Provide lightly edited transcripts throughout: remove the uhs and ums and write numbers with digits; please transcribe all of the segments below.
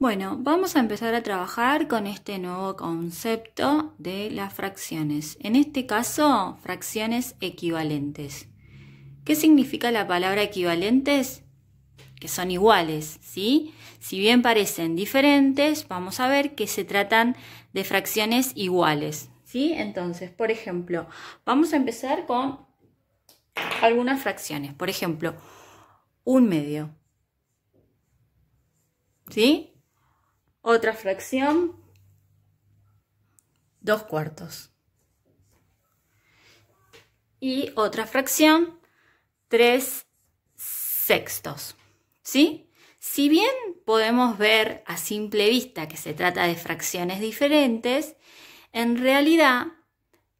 Bueno, vamos a empezar a trabajar con este nuevo concepto de las fracciones. En este caso, fracciones equivalentes. ¿Qué significa la palabra equivalentes? Que son iguales, ¿sí? Si bien parecen diferentes, vamos a ver que se tratan de fracciones iguales, ¿sí? Entonces, por ejemplo, vamos a empezar con algunas fracciones. Por ejemplo, 1/2, ¿sí? Otra fracción, 2/4. Y otra fracción, 3/6. ¿Sí? Si bien podemos ver a simple vista que se trata de fracciones diferentes, en realidad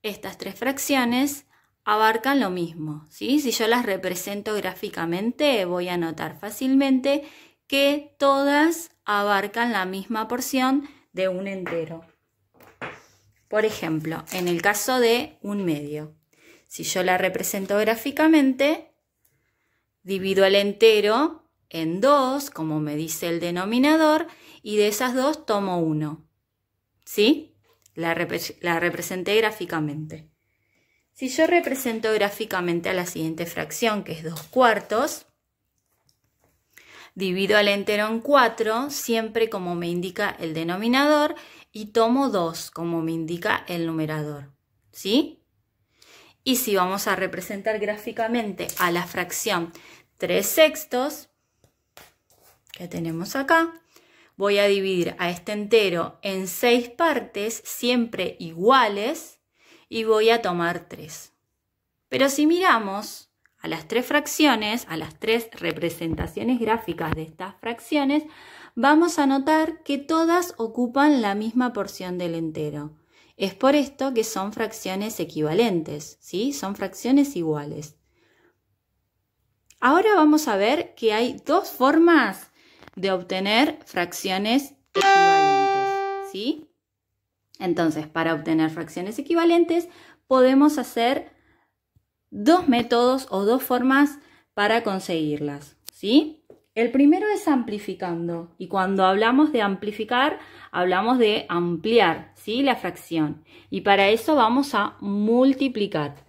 estas tres fracciones abarcan lo mismo, ¿sí? Si yo las represento gráficamente, voy a notar fácilmente que todas abarcan la misma porción de un entero. Por ejemplo, en el caso de 1/2, si yo la represento gráficamente, divido el entero en 2, como me dice el denominador, y de esas 2 tomo 1. ¿Sí? La representé gráficamente. Si yo represento gráficamente a la siguiente fracción, que es 2/4, divido el entero en 4, siempre como me indica el denominador, y tomo 2, como me indica el numerador. ¿Sí? Y si vamos a representar gráficamente a la fracción 3/6, que tenemos acá, voy a dividir a este entero en 6 partes, siempre iguales, y voy a tomar 3. Pero si miramos a las tres fracciones, a las tres representaciones gráficas de estas fracciones, vamos a notar que todas ocupan la misma porción del entero. Es por esto que son fracciones equivalentes, ¿sí? Son fracciones iguales. Ahora vamos a ver que hay dos formas de obtener fracciones equivalentes, ¿sí? Entonces, para obtener fracciones equivalentes, podemos hacer dos métodos o dos formas para conseguirlas, ¿sí? El primero es amplificando, y cuando hablamos de amplificar, hablamos de ampliar, ¿sí? La fracción, y para eso vamos a multiplicar.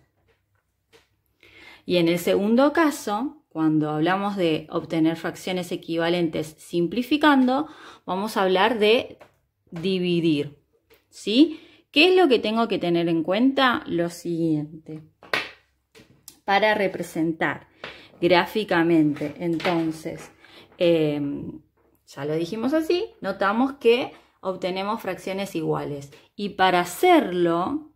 Y en el segundo caso, cuando hablamos de obtener fracciones equivalentes simplificando, vamos a hablar de dividir, ¿sí? ¿Qué es lo que tengo que tener en cuenta? Lo siguiente. Para representar gráficamente, entonces, ya lo dijimos así, notamos que obtenemos fracciones iguales. Y para hacerlo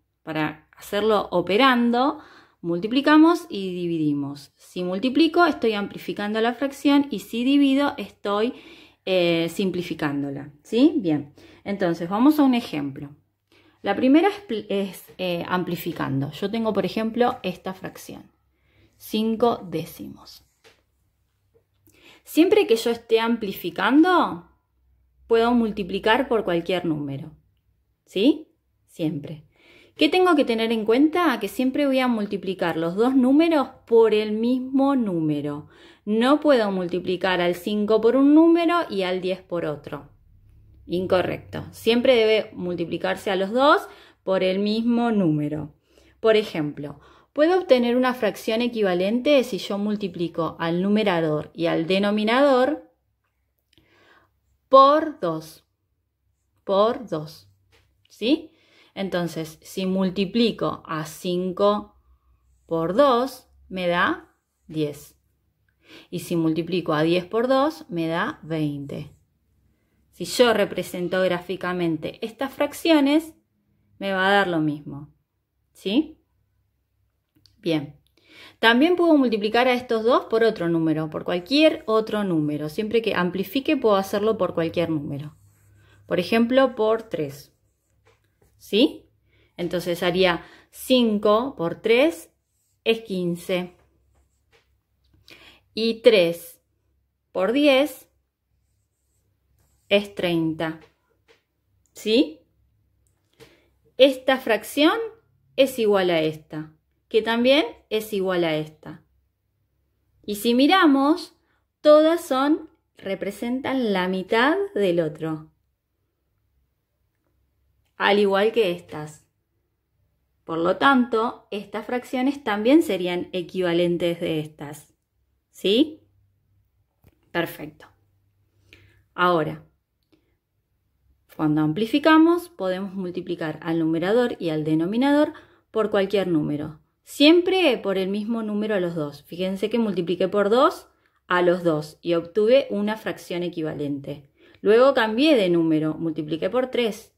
operando, multiplicamos y dividimos. Si multiplico, estoy amplificando la fracción, y si divido, estoy simplificándola, ¿sí? Bien, entonces vamos a un ejemplo. La primera es amplificando. Yo tengo, por ejemplo, esta fracción, 5/10. Siempre que yo esté amplificando, puedo multiplicar por cualquier número, ¿sí? Siempre. ¿Qué tengo que tener en cuenta? Que siempre voy a multiplicar los dos números por el mismo número. No puedo multiplicar al 5 por un número y al 10 por otro. Incorrecto. Siempre debe multiplicarse a los dos por el mismo número. Por ejemplo, puedo obtener una fracción equivalente si yo multiplico al numerador y al denominador por 2. Por 2. ¿Sí? Entonces, si multiplico a 5 por 2, me da 10. Y si multiplico a 10 por 2, me da 20. Si yo represento gráficamente estas fracciones, me va a dar lo mismo. ¿Sí? Bien. También puedo multiplicar a estos dos por otro número, por cualquier otro número. Siempre que amplifique, puedo hacerlo por cualquier número. Por ejemplo, por 3. ¿Sí? Entonces haría 5 por 3 es 15. Y 3 por 10 es 30. ¿Sí? Esta fracción es igual a esta, que también es igual a esta. Y si miramos, todas son representan la mitad del otro. Al igual que estas. Por lo tanto, estas fracciones también serían equivalentes de estas. ¿Sí? Perfecto. Ahora, cuando amplificamos, podemos multiplicar al numerador y al denominador por cualquier número. Siempre por el mismo número a los dos. Fíjense que multipliqué por 2 a los dos y obtuve una fracción equivalente. Luego cambié de número, multipliqué por 3.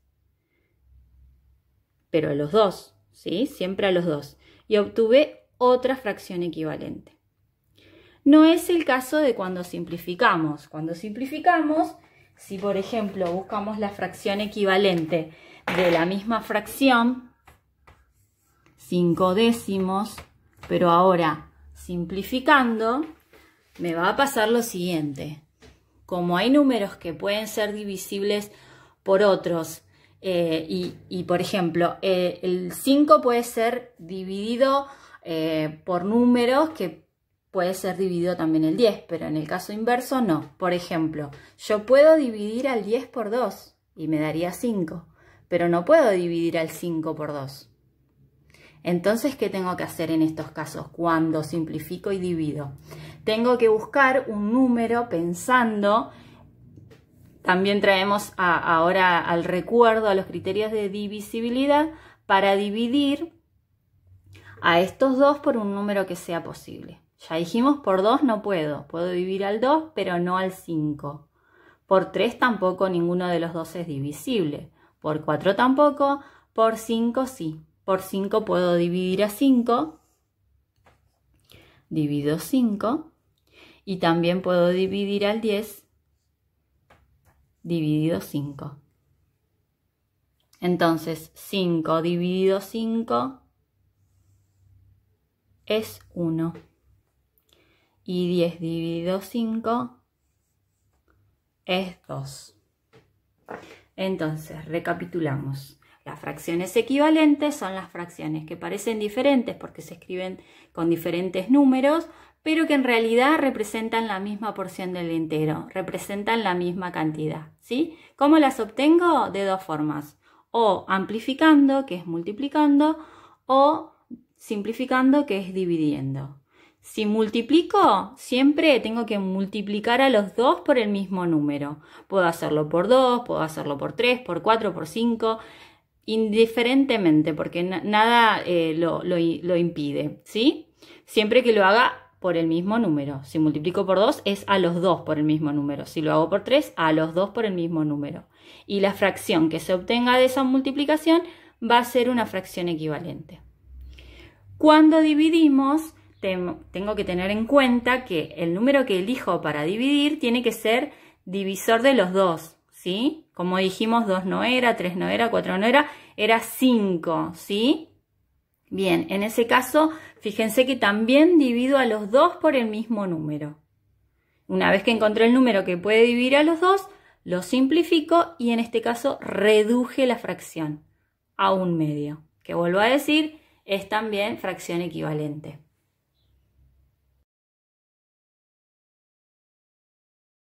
Pero a los dos, ¿sí? Siempre a los dos. Y obtuve otra fracción equivalente. No es el caso de cuando simplificamos. Cuando simplificamos, si por ejemplo buscamos la fracción equivalente de la misma fracción, 5 décimos, pero ahora simplificando, me va a pasar lo siguiente. Como hay números que pueden ser divisibles por otros, y por ejemplo, el 5 puede ser dividido por números que puede ser dividido también el 10, pero en el caso inverso no. Por ejemplo, yo puedo dividir al 10 por 2 y me daría 5, pero no puedo dividir al 5 por 2. Entonces, ¿qué tengo que hacer en estos casos cuando simplifico y divido? Tengo que buscar un número pensando. También traemos ahora al recuerdo a los criterios de divisibilidad para dividir a estos dos por un número que sea posible. Ya dijimos, por 2 no puedo. Puedo dividir al 2, pero no al 5. Por 3 tampoco, ninguno de los dos es divisible. Por 4 tampoco. Por 5 sí. Por 5 puedo dividir a 5. Divido 5. Y también puedo dividir al 10. Dividido 5. Entonces, 5 dividido 5 es 1. Y 10 dividido 5 es 2. Entonces, recapitulamos. Las fracciones equivalentes son las fracciones que parecen diferentes porque se escriben con diferentes números, pero que en realidad representan la misma porción del entero, representan la misma cantidad, ¿sí? ¿Cómo las obtengo? De dos formas. O amplificando, que es multiplicando, o simplificando, que es dividiendo. Si multiplico, siempre tengo que multiplicar a los dos por el mismo número. Puedo hacerlo por 2, puedo hacerlo por 3, por 4, por 5, indiferentemente, porque nada lo impide, ¿sí? Siempre que lo haga por el mismo número. Si multiplico por 2 es a los dos por el mismo número. Si lo hago por 3, a los dos por el mismo número. Y la fracción que se obtenga de esa multiplicación va a ser una fracción equivalente. Cuando dividimos, tengo que tener en cuenta que el número que elijo para dividir tiene que ser divisor de los dos, ¿sí? Como dijimos, 2 no era, 3 no era, 4 no era, era 5, ¿sí? Bien, en ese caso, fíjense que también divido a los dos por el mismo número. Una vez que encontré el número que puede dividir a los dos, lo simplifico y en este caso reduje la fracción a 1/2, que vuelvo a decir, es también fracción equivalente.